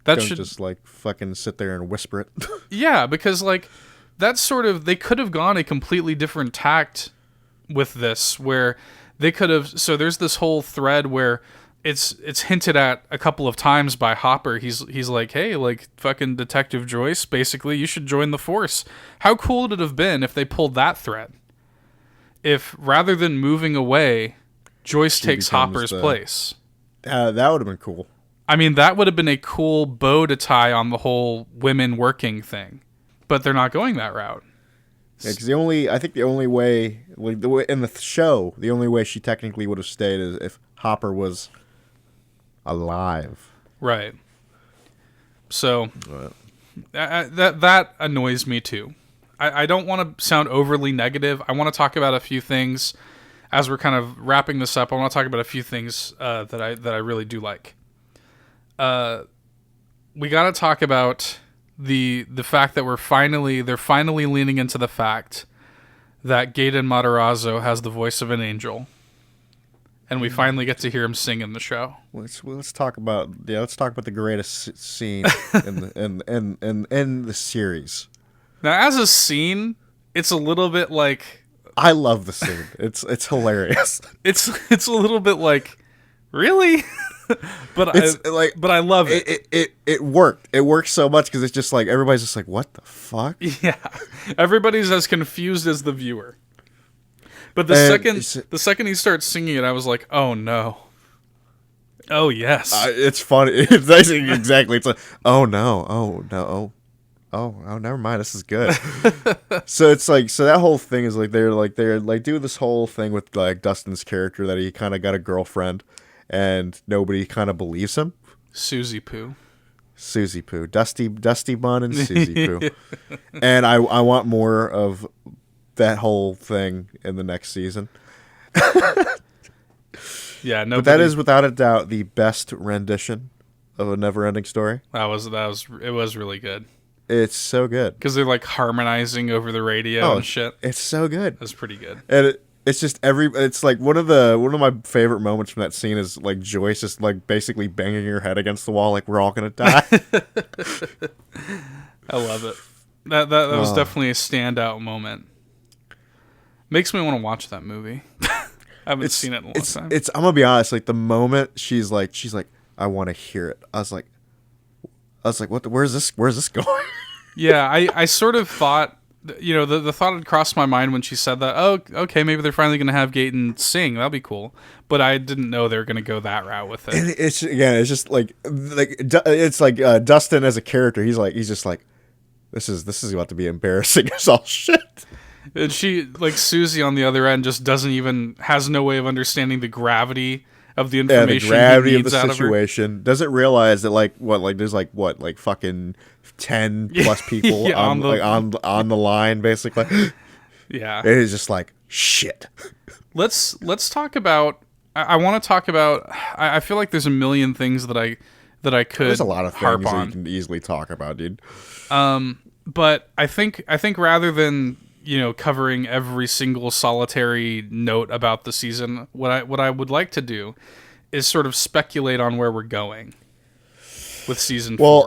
That don't should just like fucking sit there and whisper it. Yeah, because like that's sort of, they could have gone a completely different tact with this, where they could have. So there's this whole thread where it's hinted at a couple of times by Hopper. He's like, hey, like fucking Detective Joyce, basically, you should join the Force. How cool would it have been if they pulled that thread? If rather than moving away, Joyce takes Hopper's place. That would have been cool. I mean, that would have been a cool bow to tie on the whole women working thing, but they're not going that route. Yeah, because I think the only way, like the way in the show, the only way she technically would have stayed is if Hopper was alive. Right. So that annoys me too. I don't want to sound overly negative. I want to talk about a few things as we're kind of wrapping this up. I want to talk about a few things that I really do like. We got to talk about the fact that they're finally leaning into the fact that Gaten Matarazzo has the voice of an angel, and we finally get to hear him sing in the show. Let's talk about the greatest scene in the series. Now, as a scene, it's a little bit like, I love the scene. It's hilarious. It's a little bit like, really? But I love it. It worked. It worked so much because it's just like everybody's just like, what the fuck? Yeah, everybody's as confused as the viewer. But the second he starts singing it, I was like, oh no. Oh yes. It's funny. It's exactly. It's like, oh no. Oh no. Oh, never mind. This is good. So it's like, so that whole thing is like they're doing this whole thing with like Dustin's character that he kind of got a girlfriend, and nobody kind of believes him. Susie Poo, Dusty Bun and Susie Poo, and I want more of that whole thing in the next season. Yeah, no, but that is without a doubt the best rendition of A Never-Ending Story. It was really good. It's so good because they're like harmonizing over the radio and shit. It's so good. That's pretty good. And it's just it's like one of my favorite moments from that scene is like Joyce just like basically banging her head against the wall like we're all gonna die. I love it. That was definitely a standout moment. Makes me want to watch that movie. I haven't seen it in a long time. I'm gonna be honest, like the moment she's like I want to hear it. I was like what where's this going? Yeah, I sort of thought, the thought had crossed my mind when she said that, oh, okay, maybe they're finally going to have Gaten sing. That'll be cool. But I didn't know they were going to go that route with it. And it's just like it's like Dustin as a character, he's just like, this is about to be embarrassing as all shit. And she, like Susie on the other end, just has no way of understanding the gravity of the information. The gravity of the situation. Doesn't realize that there's fucking 10 plus people yeah, on the line basically. Yeah. It is just like shit. Let's talk about I want to talk about I feel like there's a million things that I could There's a lot of things that on. you can easily talk about, dude. But I think rather than covering every single solitary note about the season, what I would like to do is sort of speculate on where we're going with season 4. Well,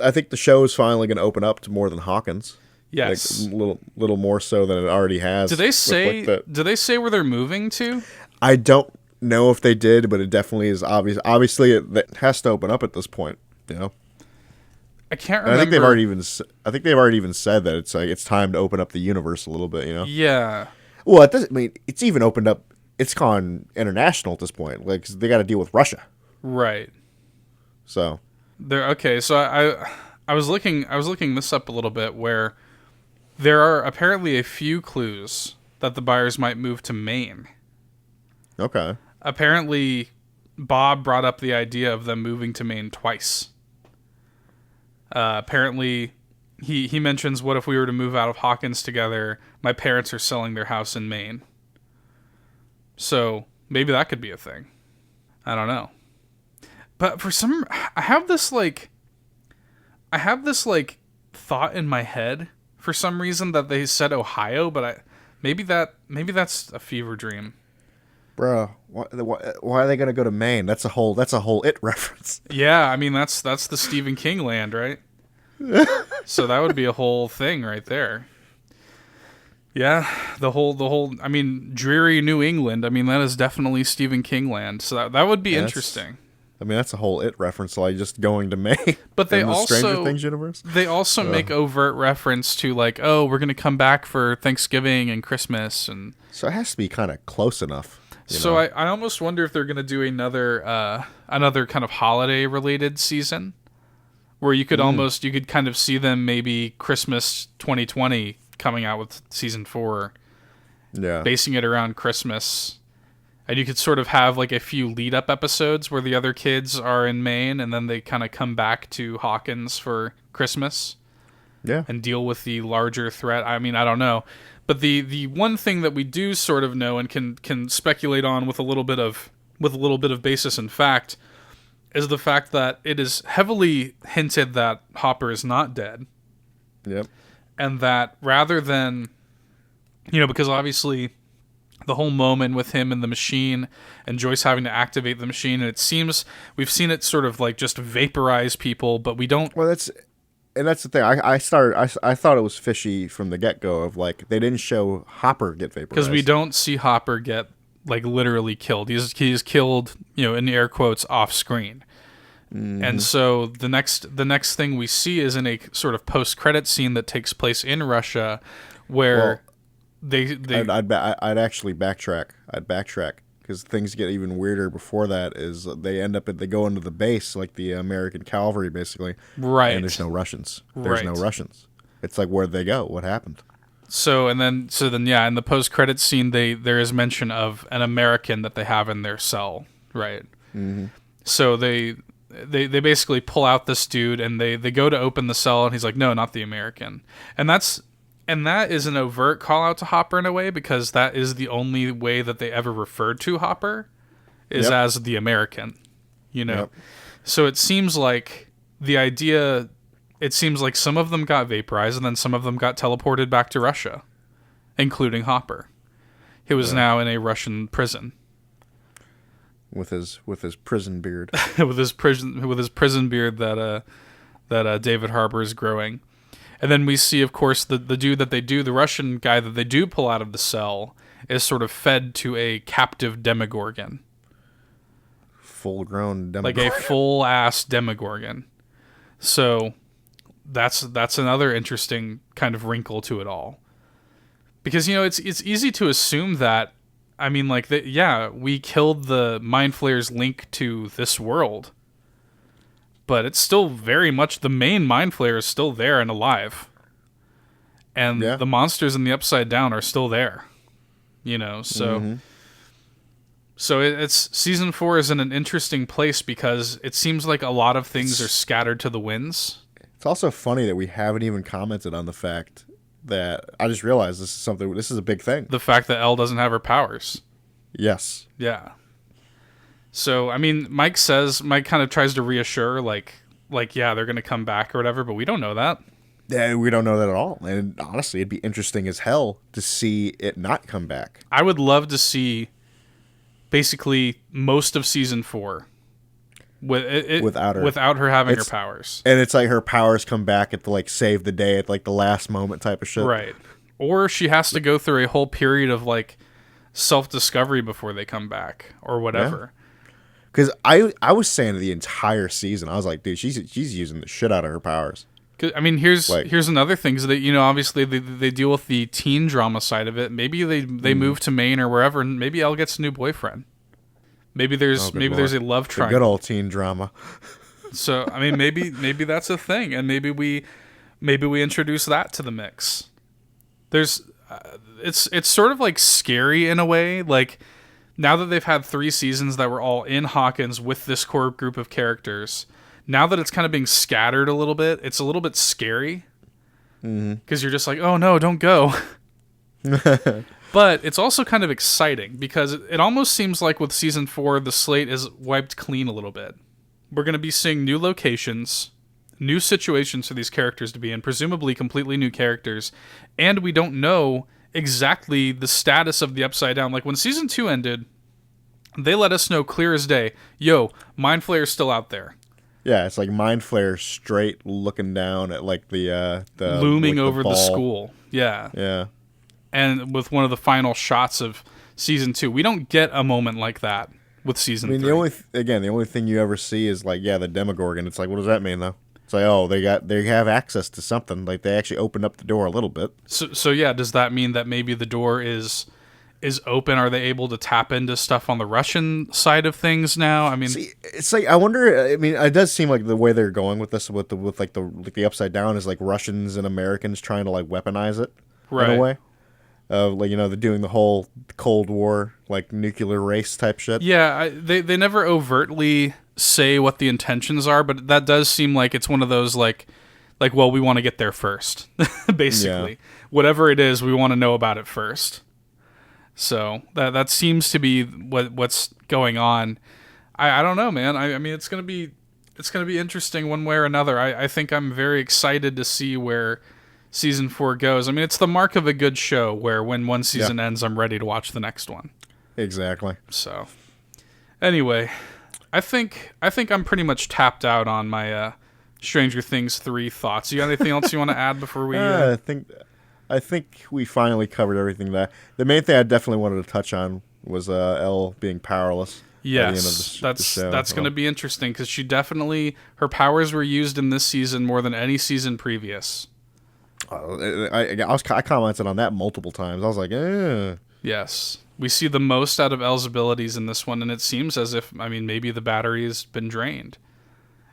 I think the show is finally going to open up to more than Hawkins. Yes, like, little more so than it already has. Do they say where they're moving to? I don't know if they did, but it definitely is obvious. Obviously, it has to open up at this point. I can't remember. I think they've already even said that it's time to open up the universe a little bit. Yeah. Well, it doesn't mean it's even opened up. It's gone international at this point. Like 'cause they got to deal with Russia. Right. So. Okay. So I was looking this up a little bit where there are apparently a few clues that the Byers might move to Maine. Okay. Apparently, Bob brought up the idea of them moving to Maine twice. Apparently, he mentions, what if we were to move out of Hawkins together? My parents are selling their house in Maine. So maybe that could be a thing. I don't know. But I have this thought in my head for some reason that they said Ohio, but maybe that's a fever dream. Bro, why are they gonna go to Maine? That's a whole It reference. Yeah, I mean that's the Stephen King land, right? So that would be a whole thing right there. Yeah, the whole. I mean, dreary New England. I mean, that is definitely Stephen King land. So that would be interesting. That's a whole It reference, like just going to Maine. But they also Stranger Things universe. They also make overt reference to like, oh, we're gonna come back for Thanksgiving and Christmas, and so it has to be kind of close enough. So I almost wonder if they're gonna do another kind of holiday related season, where you could kind of see them maybe Christmas 2020 coming out with season 4, basing it around Christmas. And you could sort of have like a few lead-up episodes where the other kids are in Maine, and then they kind of come back to Hawkins for Christmas, and deal with the larger threat. I mean, I don't know, but the one thing that we do sort of know and can speculate on with a little bit of basis in fact is the fact that it is heavily hinted that Hopper is not dead. Yep. And that rather than because obviously the whole moment with him and the machine and Joyce having to activate the machine, and it seems we've seen it sort of like just vaporize people, but we don't. Well, that's the thing. I thought it was fishy from the get go of like they didn't show Hopper get vaporized Because we don't see Hopper get like literally killed. He's killed, in air quotes, off screen. And so the next thing we see is in a sort of post-credit scene that takes place in Russia, where I'd actually backtrack. I'd backtrack because things get even weirder before that. Is they go into the base like the American cavalry basically, right? And there's no Russians. There's no Russians. It's like where'd they go? What happened? So then yeah, in the post-credit scene, there is mention of an American that they have in their cell, right? Mm-hmm. So they basically pull out this dude and they go to open the cell and he's like, no, not the American. And that is an overt call out to Hopper in a way, because that is the only way that they ever referred to Hopper is as the American, Yep. So it seems like some of them got vaporized and then some of them got teleported back to Russia, including Hopper, who is now in a Russian prison. With his prison beard, with his prison beard that David Harbour is growing, and then we see, of course, the dude that the Russian guy that they do pull out of the cell is sort of fed to a captive Demogorgon, full-grown Demogorgon, like a full-ass Demogorgon. So that's another interesting kind of wrinkle to it all, because it's easy to assume that. I mean, like, we killed the Mind Flayer's link to this world, but it's still very much the main Mind Flayer is still there and alive, and the monsters in the Upside Down are still there, So, so it's season 4 is in an interesting place because it seems like a lot of things are scattered to the winds. It's also funny that we haven't even commented on the fact that I just realized this is a big thing. The fact that Elle doesn't have her powers. Yes. Yeah. So, I mean, Mike kind of tries to reassure, like, yeah, they're going to come back or whatever, but we don't know that. Yeah, we don't know that at all. And honestly, it'd be interesting as hell to see it not come back. I would love to see basically most of season 4 without her having her powers. And it's like her powers come back at the like save the day at like the last moment type of shit. Right. Or she has to go through a whole period of like self-discovery before they come back or whatever. Because I was saying the entire season, I was like, dude, she's using the shit out of her powers. I mean, here's another thing is that, obviously they deal with the teen drama side of it. Maybe they move to Maine or wherever, and maybe Elle gets a new boyfriend. Maybe there's a love triangle. The good old teen drama. So I mean, maybe that's a thing, and maybe we introduce that to the mix. There's it's sort of like scary in a way, like now that they've had 3 seasons that were all in Hawkins with this core group of characters. Now that it's kind of being scattered a little bit, it's a little bit scary because you're just like, oh no, don't go. But it's also kind of exciting because it almost seems like with season 4, the slate is wiped clean a little bit. We're going to be seeing new locations, new situations for these characters to be in, presumably completely new characters, and we don't know exactly the status of the Upside Down. Like when season 2 ended, they let us know clear as day, yo, Mind Flayer's still out there. Yeah, it's like Mind Flayer straight looking down at like the looming like over the school. Yeah. Yeah. And with one of the final shots of season 2, we don't get a moment like that with season 3. The only thing you ever see is like the Demogorgon. It's like, what does that mean though? It's like, oh, they have access to something. Like they actually opened up the door a little bit. So yeah, does that mean that maybe the door is open? Are they able to tap into stuff on the Russian side of things now? I mean, it's like I wonder. I mean, it does seem like the way they're going with this, with the Upside Down, is like Russians and Americans trying to like weaponize it in a way. Like they're doing the whole Cold War like nuclear race type shit. Yeah, they never overtly say what the intentions are, but that does seem like it's one of those like well, we want to get there first, basically. Yeah. Whatever it is, we want to know about it first. So that seems to be what's going on. I don't know, man. I mean, it's gonna be interesting one way or another. I think I'm very excited to see where season 4 goes. I mean, it's the mark of a good show where when one season ends, I'm ready to watch the next one. Exactly. So, anyway, I think I'm pretty much tapped out on my Stranger Things 3 thoughts. You got anything else you want to add before we? I think we finally covered everything. That the main thing I definitely wanted to touch on was Elle being powerless. Yes, that's going to be interesting because she definitely, her powers were used in this season more than any season previous. I commented on that multiple times. I was like, eh. Yes, we see the most out of Elle's abilities in this one, and it seems as if, I mean, maybe the battery's been drained.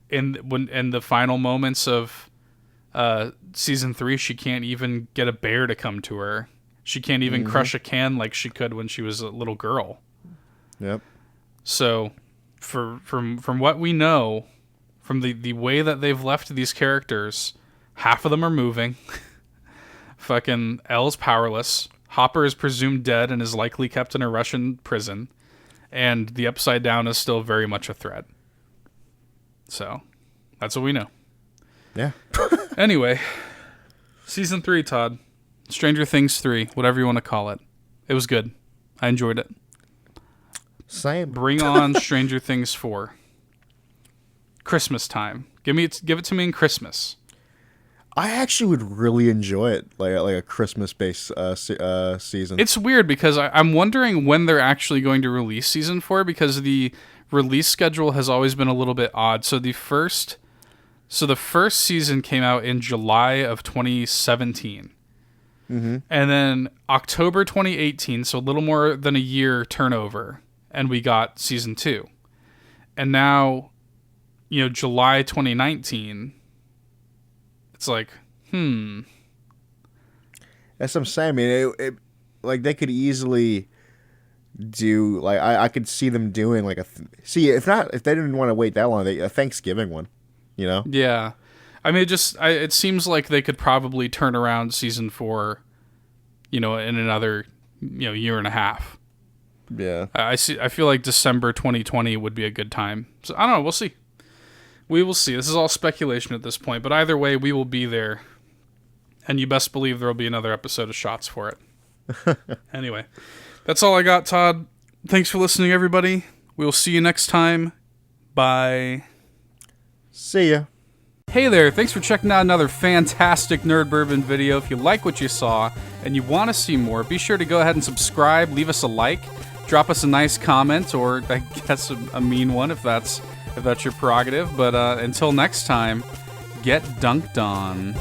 In the final moments of season 3, she can't even get a bear to come to her. She can't even crush a can like she could when she was a little girl. Yep. So, from what we know, from the way that they've left these characters, half of them are moving. Fucking Elle's powerless. Hopper is presumed dead and is likely kept in a Russian prison. And the Upside Down is still very much a threat. So, that's what we know. Yeah. Anyway, season 3, Todd. Stranger Things 3, whatever you want to call it. It was good. I enjoyed it. Same. Bring on Stranger Things 4. Christmas time. Give it to me in Christmas. I actually would really enjoy it, like a Christmas-based season. It's weird because I'm wondering when they're actually going to release season 4 because the release schedule has always been a little bit odd. So the first season came out in July of 2017. Mm-hmm. And then October 2018, so a little more than a year turnover, and we got season 2. And now, July 2019, it's like, That's what I'm saying. I mean, it like they could easily do like I could see them doing like if they didn't want to wait that long, a Thanksgiving one, Yeah, I mean, it seems like they could probably turn around season 4, in another, year and a half. Yeah, I feel like December 2020 would be a good time. So I don't know. We'll see. We will see. This is all speculation at this point, but either way, we will be there, and you best believe there will be another episode of Shots for it. Anyway, that's all I got, Todd. Thanks for listening, everybody. We will see you next time. Bye. See ya. Hey there, thanks for checking out another fantastic Nerd Bourbon video. If you like what you saw and you want to see more, be sure to go ahead and subscribe, leave us a like, drop us a nice comment, or I guess a mean one if that's your prerogative. But until next time, get dunked on.